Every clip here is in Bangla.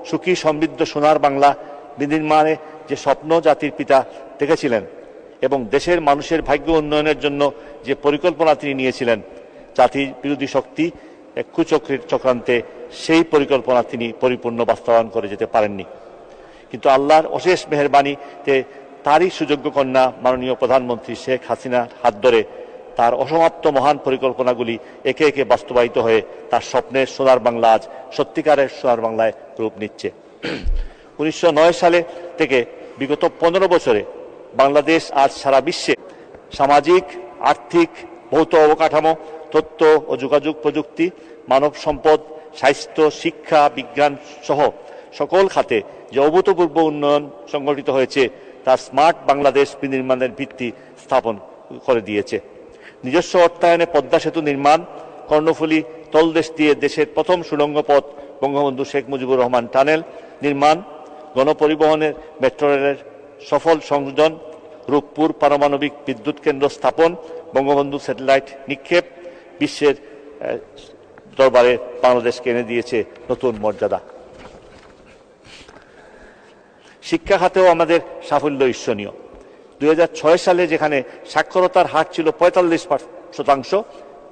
সুখী সমৃদ্ধ সোনার বাংলা বিনির্মাণে যে স্বপ্ন জাতির পিতা দেখেছিলেন এবং দেশের মানুষের ভাগ্য উন্নয়নের জন্য যে পরিকল্পনা তিনি নিয়েছিলেন, জাতির বিরোধী শক্তি এক কুচক্রের চক্রান্তে সেই পরিকল্পনা তিনি পরিপূর্ণ বাস্তবায়ন করে যেতে পারেননি। কিন্তু আল্লাহর অশেষ মেহেরবানিতে তারই সুযোগ্য কন্যা মাননীয় প্রধানমন্ত্রী শেখ হাসিনার হাত ধরে তার অসমাপ্ত মহান পরিকল্পনাগুলি একে একে বাস্তবায়িত হয়ে তার স্বপ্নের সোনার বাংলা আজ সত্যিকারের সোনার বাংলায় রূপ নিচ্ছে। 1909 সালে থেকে বিগত 15 বছরে বাংলাদেশ আজ সারা বিশ্বে সামাজিক, আর্থিক, ভৌত অবকাঠামো, তথ্য ও যোগাযোগ প্রযুক্তি, মানব সম্পদ, স্বাস্থ্য, শিক্ষা, বিজ্ঞান সহ সকল খাতে যে অভূতপূর্ব উন্নয়ন সংগঠিত হয়েছে তা স্মার্ট বাংলাদেশ বিনির্মাণের ভিত্তি স্থাপন করে দিয়েছে। নিজস্ব অর্থায়নে পদ্মা সেতু নির্মাণ, কর্ণফুলী তলদেশ দিয়ে দেশের প্রথম সুড়ঙ্গ পথ বঙ্গবন্ধু শেখ মুজিবুর রহমান টানেল নির্মাণ, গণপরিবহনের মেট্রো রেলের সফল সংযোজন, রূপপুর পারমাণবিক বিদ্যুৎ কেন্দ্র স্থাপন, বঙ্গবন্ধু স্যাটেলাইট নিক্ষেপ বিশ্বের দরবারে বাংলাদেশকে এনে দিয়েছে নতুন মর্যাদা। শিক্ষা খাতেও আমাদের সাফল্য ঈর্ষণীয়। 2006 সালে যেখানে সাক্ষরতার হার ছিল 45%,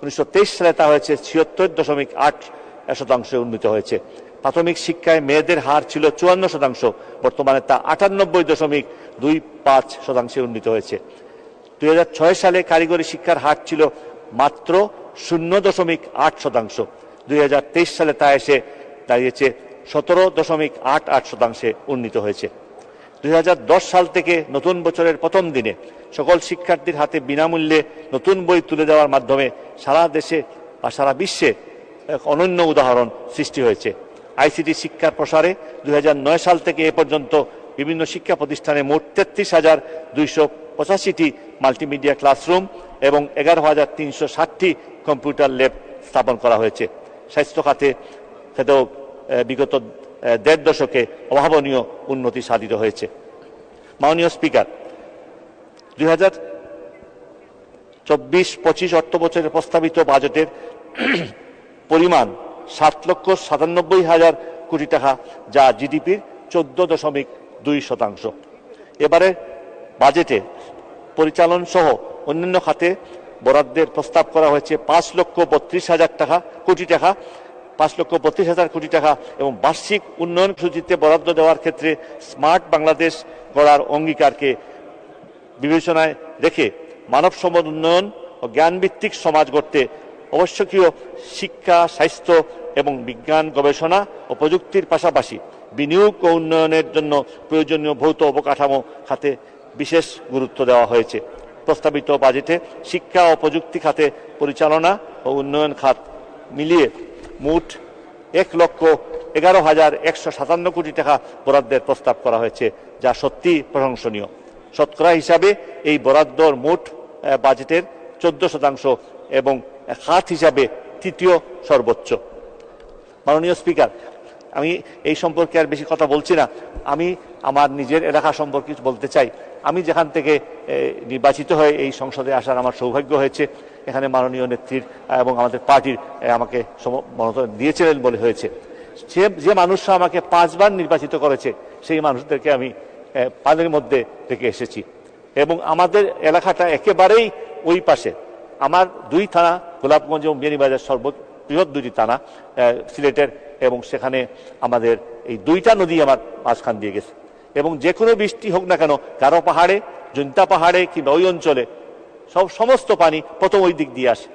1923 সালে তা হয়েছে 76.8% উন্নীত হয়েছে। প্রাথমিক শিক্ষায় মেয়েদের হার ছিল 54%, বর্তমানে তা 98.25% উন্নীত হয়েছে। 2006 সালে কারিগরি শিক্ষার হার ছিল মাত্র 0.8%, 2023 সালে তা এসে দাঁড়িয়েছে 17.88% উন্নীত হয়েছে। 2010 সাল থেকে নতুন বছরের প্রথম দিনে সকল শিক্ষার্থীর হাতে বিনামূল্যে নতুন বই তুলে দেওয়ার মাধ্যমে সারা দেশে বা সারা বিশ্বে এক অনন্য উদাহরণ সৃষ্টি হয়েছে। আইসিটি শিক্ষার প্রসারে 2009 সাল থেকে এ পর্যন্ত বিভিন্ন শিক্ষা প্রতিষ্ঠানে মোট 33,285টি মাল্টিমিডিয়া ক্লাসরুম এবং 11,360টি কম্পিউটার ল্যাব স্থাপন করা হয়েছে। স্বাস্থ্য খাতেও বিগত 1.5 দশকে অভাবনীয় উন্নতি সাধিত হয়েছে। মাননীয় স্পিকার, 2024-25 অর্থ বছরের প্রস্তাবিত বাজেটের পরিমাণ 7,97,000 কোটি টাকা, যা জিডিপির 14.2%। এবারে বাজেটে পরিচালন সহ অন্যান্য খাতে বরাদ্দের প্রস্তাব করা হয়েছে 5,32,000 কোটি টাকা, 5,32,000 কোটি টাকা এবং বার্ষিক উন্নয়ন সূচিতে বরাদ্দ দেওয়ার ক্ষেত্রে স্মার্ট বাংলাদেশ গড়ার অঙ্গীকারকে বিবেচনায় রেখে মানব সম্পদ উন্নয়ন ও জ্ঞানভিত্তিক সমাজ গড়তে আবশ্যকীয় শিক্ষা, স্বাস্থ্য এবং বিজ্ঞান গবেষণা ও প্রযুক্তির পাশাপাশি বিনিয়োগ ও উন্নয়নের জন্য প্রয়োজনীয় ভৌত অবকাঠামো খাতে বিশেষ গুরুত্ব দেওয়া হয়েছে। প্রস্তাবিত বাজেটে শিক্ষা ও প্রযুক্তি খাতে পরিচালনা ও উন্নয়ন খাত মিলিয়ে মোট 1,11,157 কোটি টাকা বরাদ্দের প্রস্তাব করা হয়েছে, যা সত্যি প্রশংসনীয়। শতকরা হিসাবে এই বরাদ্দর মোট বাজেটের 14% এবং খাত হিসাবে তৃতীয় সর্বোচ্চ। মাননীয় স্পিকার, আমি এই সম্পর্কে আর বেশি কথা বলছি না। আমি আমার নিজের এলাকা সম্পর্কে বলতে চাই। আমি যেখান থেকে নির্বাচিত হয়ে এই সংসদে আসার আমার সৌভাগ্য হয়েছে, এখানে মাননীয় নেত্রীর এবং আমাদের পার্টির আমাকে মনোনয়ন দিয়েছিলেন বলে হয়েছে। যে মানুষরা আমাকে 5 বার নির্বাচিত করেছে সেই মানুষদেরকে আমি পানের মধ্যে রেখে এসেছি এবং আমাদের এলাকাটা একেবারেই ওই পাশে। আমার 2 থানা, গোলাপগঞ্জ এবং বিয়ানীবাজার সর্ববৃহৎ 2টি থানা সিলেটের, এবং সেখানে আমাদের এই 2টা নদী আমার মাঝখান দিয়ে গেছে এবং যে কোনো বৃষ্টি হোক না কেন গারো পাহাড়ে, জৈন্তা পাহাড়ে কিংবা ওই অঞ্চলে সমস্ত পানি প্রথম ওই দিক দিয়ে আসে।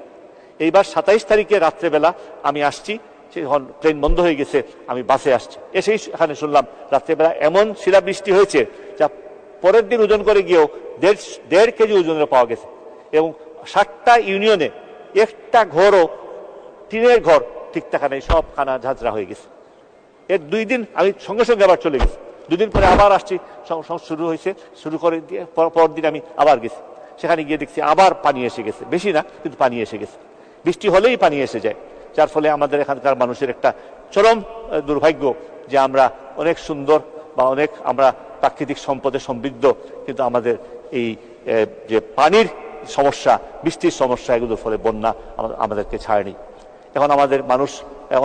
এইবার 27 তারিখে রাত্রেবেলা আমি আসছি, যখন ট্রেন বন্ধ হয়ে গেছে আমি বাসে আসছি, এসেই এখানে শুনলাম রাত্রেবেলা এমন শিলা বৃষ্টি হয়েছে যা পরের দিন ওজন করে গিয়েও 1.5 কেজি ওজনের পাওয়া গেছে এবং 7টা ইউনিয়নে একটা ঘরও, টিনের ঘর ঠিক থাকা নেই, সব খানা ঝাঁঝরা হয়ে গেছে। এর 2 দিন আমি সঙ্গে সঙ্গে আবার চলে গেছি। 2 দিন পরে আবার আসছি, শুরু হয়েছে, শুরু করে দিয়ে পরের দিন আমি আবার গেছি। সেখানে গিয়ে দেখছি আবার পানি এসে গেছে, বেশি না কিন্তু পানি এসে গেছে। বৃষ্টি হলেই পানি এসে যায়, যার ফলে আমাদের এখানকার মানুষের একটা চরম দুর্ভাগ্য যে আমরা অনেক সুন্দর বা অনেক আমরা প্রাকৃতিক সম্পদে সমৃদ্ধ, কিন্তু আমাদের এই যে পানির সমস্যা, বৃষ্টির সমস্যা, এগুলোর ফলে বন্যা আমাদেরকে ছাড়েনি। এখন আমাদের মানুষ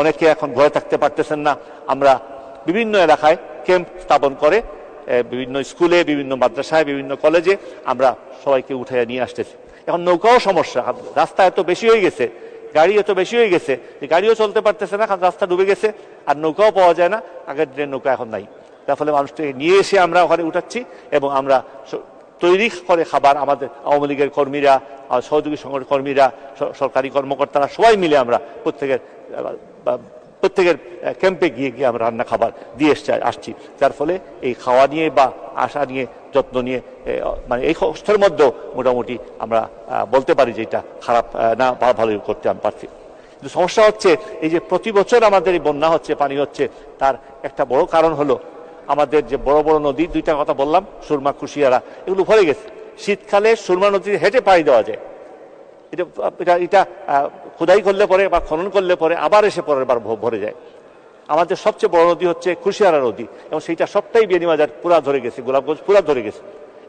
অনেকে এখন ঘরে থাকতে পারতেছেন না। আমরা বিভিন্ন এলাকায় ক্যাম্প স্থাপন করে বিভিন্ন স্কুলে, বিভিন্ন মাদ্রাসায়, বিভিন্ন কলেজে আমরা সবাইকে উঠাইয়া নিয়ে আসতেছি। এখন নৌকাও সমস্যা, রাস্তা এত বেশি হয়ে গেছে, গাড়ি এত বেশি হয়ে গেছে যে গাড়িও চলতে পারতেছে না, কারণ রাস্তা ডুবে গেছে, আর নৌকাও পাওয়া যায় না, আগের দিনের নৌকা এখন নাই। তার ফলে মানুষকে নিয়ে এসে আমরা ওখানে উঠাচ্ছি এবং আমরা তৈরি করে খাবার আমাদের আওয়ামী লীগের কর্মীরা, সহযোগী সংগঠন কর্মীরা, সরকারি কর্মকর্তারা সবাই মিলে আমরা প্রত্যেকের ক্যাম্পে গিয়ে গিয়ে আমরা রান্না খাবার দিয়ে আসছি। যার ফলে এই খাওয়া নিয়ে বা আশা নিয়ে, যত্ন নিয়ে, মানে এই কষ্টের মধ্যেও মোটামুটি আমরা বলতে পারি যে এটা খারাপ না, ভালোই করতে আমি পারছি। কিন্তু সমস্যা হচ্ছে এই যে প্রতি বছর আমাদের এই বন্যা হচ্ছে, পানি হচ্ছে, তার একটা বড় কারণ হলো আমাদের যে বড় বড় নদী, দুইটা কথা বললাম, সুরমা, কুশিয়ারা, এগুলো ভরে গেছে। শীতকালে সুরমা নদীতে হেঁটে পাড়ি দেওয়া যায়, এটা খোদাই করলে পরে বা খনন করলে পরে আবার এসে পরের বার ভরে যায়। আমাদের সবচেয়ে বড় নদী হচ্ছে কুশিয়ারা নদী, এবং সেইটা সবটাই বিয়ানীবাজার পুরা ধরে গেছে, গোলাপগঞ্জ পুরা ধরে গেছে,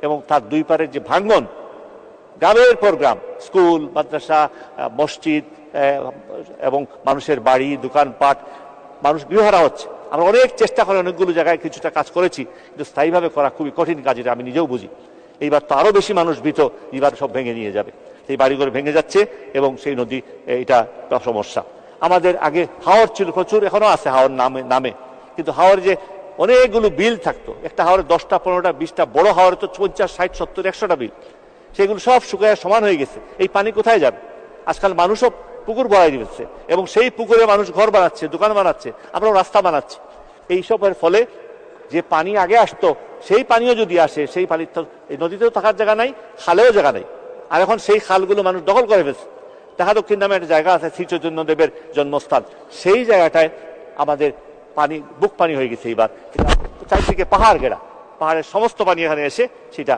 এবং তার দুই পারের যে ভাঙ্গন, গ্রামের পর গ্রাম, স্কুল, মাদ্রাসা, মসজিদ এবং মানুষের বাড়ি, দোকানপাট, মানুষ গৃহহারা হচ্ছে। আমরা অনেক চেষ্টা করে অনেকগুলো জায়গায় কিছুটা কাজ করেছি, কিন্তু স্থায়ীভাবে করা খুবই কঠিন কাজ, এটা আমি নিজেও বুঝি। এইবার তো আরো বেশি মানুষ ভীত, এইবার সব ভেঙে নিয়ে যাবে, সেই বাড়িঘর ভেঙে যাচ্ছে এবং সেই নদী, এটা সমস্যা। আমাদের আগে হাওর ছিল প্রচুর, এখনো আছে হাওর নামে, কিন্তু হাওর যে অনেকগুলো বিল থাকতো, একটা হাওরের 10টা 15টা 20টা, বড় হাওরে তো 50 60 70 100টা বিল, সেগুলো সব শুকায় সমান হয়ে গেছে। এই পানি কোথায় যাবে? আজকাল মানুষও পুকুর বাড়াই দিচ্ছে এবং সেই পুকুরে মানুষ ঘর বানাচ্ছে, দোকান বানাচ্ছে, আমরাও রাস্তা বানাচ্ছি। এইসবের ফলে যে পানি আগে আসতো সেই পানিও যদি আসে, সেই পানির তো এই নদীতেও থাকার জায়গা নাই, খালেও জায়গা নেই। আর এখন সেই খালগুলো মানুষ দখল করে ফেলছে। ঢাকা দক্ষিণ নামে একটা জায়গা আছে, শ্রী চৈতন্যদেবের জন্মস্থান, সেই জায়গাটায় আমাদের পানি বুক পানি হয়ে গেছে এইবার। চারিদিকে পাহাড় ঘেরা, পাহাড়ের সমস্ত পানি এখানে এসে সেটা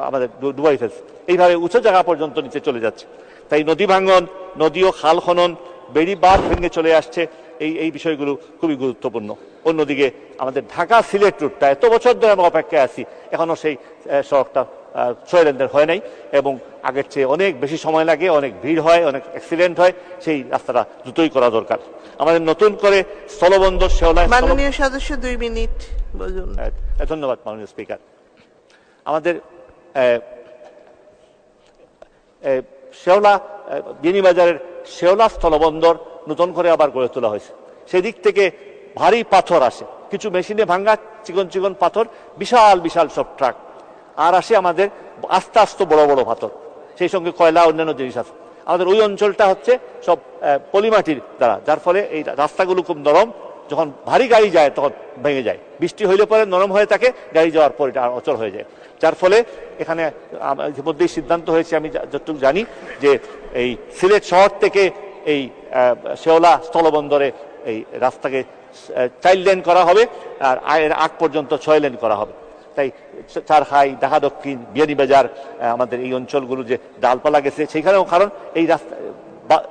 আমাদের ডুবাই ফেলছে, এইভাবে উঁচু জায়গা পর্যন্ত নিচে চলে যাচ্ছে। তাই নদী ভাঙ্গন, নদী ও খাল খনন, বেড়ি বাঁধ ভেঙে চলে আসছে, এই বিষয়গুলো খুবই গুরুত্বপূর্ণ। অন্যদিকে আমাদের ঢাকা সিলেট রুটটা এত বছর ধরে আমরা অপেক্ষায় আছি, এখনো সেই সড়কটা 6 লেনের হয় নাই, এবং আগের চেয়ে অনেক বেশি সময় লাগে, অনেক ভিড় হয়, অনেক অ্যাক্সিডেন্ট হয়। সেই রাস্তাটা দ্রুতই করা দরকার। আমাদের নতুন করে স্থলবন্দর শেওলা, মাননীয় সদস্য 2 মিনিট বলুন। ধন্যবাদ মাননীয় স্পিকার। আমাদের শেওলা, বিয়ানীবাজারের শেওলা স্থলবন্দর নতুন করে আবার গড়ে তোলা হয়েছে। সেদিক থেকে ভারী পাথর আসে, কিছু মেশিনে ভাঙ্গা চিকন চিকন পাথর, বিশাল বিশাল সব ট্রাক, আর আসে আমাদের আস্তে আস্তে বড় বড় পাথর, সেই সঙ্গে কয়লা, অন্যান্য জিনিস আছে। আমাদের ওই অঞ্চলটা হচ্ছে সব পলিমাটির দ্বারা, যার ফলে এই রাস্তাগুলো খুব নরম, যখন ভারী গাড়ি যায় তখন ভেঙে যায়, বৃষ্টি হইলে পরে নরম হয়ে থাকে, গাড়ি যাওয়ার পর এটা অচল হয়ে যায়। যার ফলে এখানে ইতিমধ্যেই সিদ্ধান্ত হয়েছে, আমি যতটুকু জানি, যে এই সিলেট শহর থেকে এই শেওলা স্থলবন্দরে এই রাস্তাকে 4 লেন করা হবে, আর এর আগ পর্যন্ত 6 লেন করা হবে। তাই চারখাই, ঢাকা দক্ষিণ, বিয়ানীবাজার, আমাদের এই অঞ্চলগুলো যে ডালপালা গেছে, সেইখানেও, কারণ এই রাস্তা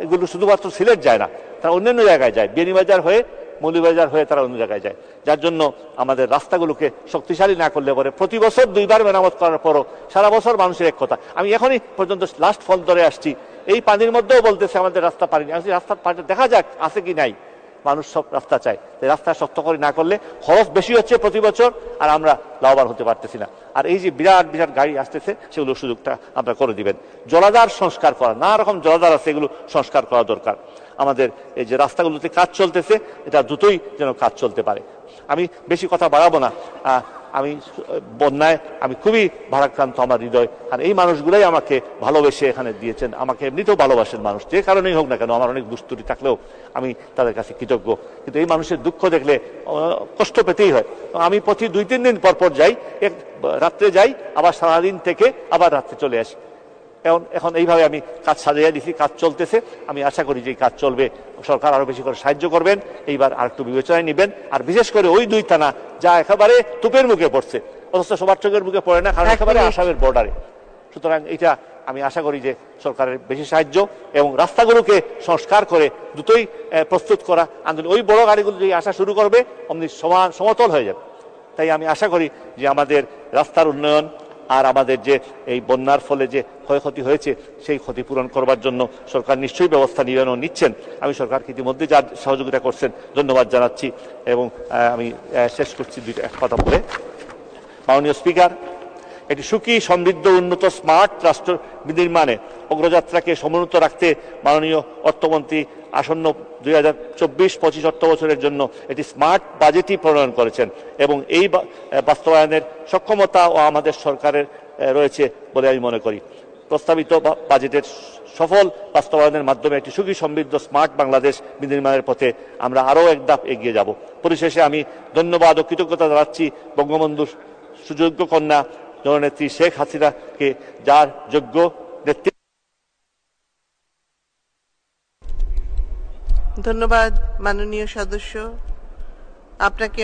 এগুলো শুধুমাত্র সিলেট যায় না, তারা অন্যান্য জায়গায় যায়, বিয়ানীবাজার হয়ে, মৌলভীবাজার হয়ে তারা অন্য জায়গায় যায়। যার জন্য আমাদের রাস্তাগুলোকে শক্তিশালী না করলে পরে প্রতি বছর 2 বার মেরামত করার পরও সারা বছর মানুষের এক কথা। আমি এখনই পর্যন্ত লাস্ট ফল ধরে আসছি, এই পানির মধ্যেও বলতেছে আমাদের রাস্তা পারিনি। রাস্তার পানিটা দেখা যাক আছে কি নাই, মানুষ সব রাস্তা চায়, রাস্তা শক্ত করে না করলে খরচ বেশি হচ্ছে প্রতি বছর, আর আমরা লাভবান হতে পারতেছি না। আর এই যে বিরাট বিরাট গাড়ি আসতেছে, সেগুলো সুযোগটা আপনারা করে দিবেন। জলাধার সংস্কার করা, নানা রকম জলাধার আছে, এগুলো সংস্কার করা দরকার। আমাদের এই যে রাস্তাগুলোতে কাজ চলতেছে, এটা দ্রুতই যেন কাজ চলতে পারে। আমি বেশি কথা বাড়াবো না। আমি বন্যায় আমি খুবই ভারাক্রান্ত, আমার হৃদয়। আর এই মানুষগুলাই আমাকে ভালোবেসে এখানে দিয়েছেন, আমাকে এমনিতেও ভালোবাসেন মানুষ, যে কারণেই হোক না কেন। আমার অনেক দুস্তুটি থাকলেও আমি তাদের কাছে কৃতজ্ঞ, কিন্তু এই মানুষের দুঃখ দেখলে কষ্ট পেতেই হয়। আমি প্রতি 2-3 দিন পর পর যাই, রাত্রে যাই, আবার সারাদিন থেকে আবার রাত্রে চলে আসি। এখন এইভাবে আমি কাজ সাজিয়ে দিছি, কাজ চলতেছে। আমি আশা করি যে এই কাজ চলবে, সরকার আরো বেশি করে সাহায্য করবেন, এইবার আর একটু বিবেচনায় নেবেন। আর বিশেষ করে ওই 2 থানা যা একেবারে তুপের মুখে পড়ছে, অথচ সবার চোখের মুখে পড়ে না, কারণ একেবারে আসামের বর্ডারে। সুতরাং এটা আমি আশা করি যে সরকারের বেশি সাহায্য এবং রাস্তাগুলোকে সংস্কার করে দ্রুতই প্রস্তুত করা আন্দোলন। ওই বড় গাড়িগুলো যদি আসা শুরু করবে, অমনি সমতল হয়ে যাবে। তাই আমি আশা করি যে আমাদের রাস্তার উন্নয়ন, আর আমাদের যে এই বন্যার ফলে যে ক্ষয়ক্ষতি হয়েছে সেই ক্ষতিপূরণ করবার জন্য সরকার নিশ্চয়ই ব্যবস্থা নিবেন ও নিচ্ছেন। আমি সরকারকে ইতিমধ্যে যা সহযোগিতা করছেন ধন্যবাদ জানাচ্ছি এবং আমি শেষ করছি দুইটা কথা বলে। মাননীয় স্পিকার, একটি সুখী সমৃদ্ধ উন্নত স্মার্ট রাষ্ট্র বিনির্মাণে অগ্রযাত্রাকে সমুন্নত রাখতে মাননীয় অর্থমন্ত্রী আসন্ন 2024-25 অর্থ বছরের জন্য একটি স্মার্ট বাজেটই প্রণয়ন করেছেন এবং এই বাস্তবায়নের সক্ষমতা ও আমাদের সরকারের রয়েছে বলে আমি মনে করি। প্রস্তাবিত বাজেটের সফল বাস্তবায়নের মাধ্যমে একটি সুখী সমৃদ্ধ স্মার্ট বাংলাদেশ বিনির্মাণের পথে আমরা আরও এক ধাপ এগিয়ে যাব। পরিশেষে আমি ধন্যবাদ ও কৃতজ্ঞতা জানাচ্ছি বঙ্গবন্ধুর সুযোগ্য কন্যা জননেত্রী শেখ হাসিনাকে, যার যোগ্য নেতৃত্ব। ধন্যবাদ মাননীয় সদস্য, আপনাকে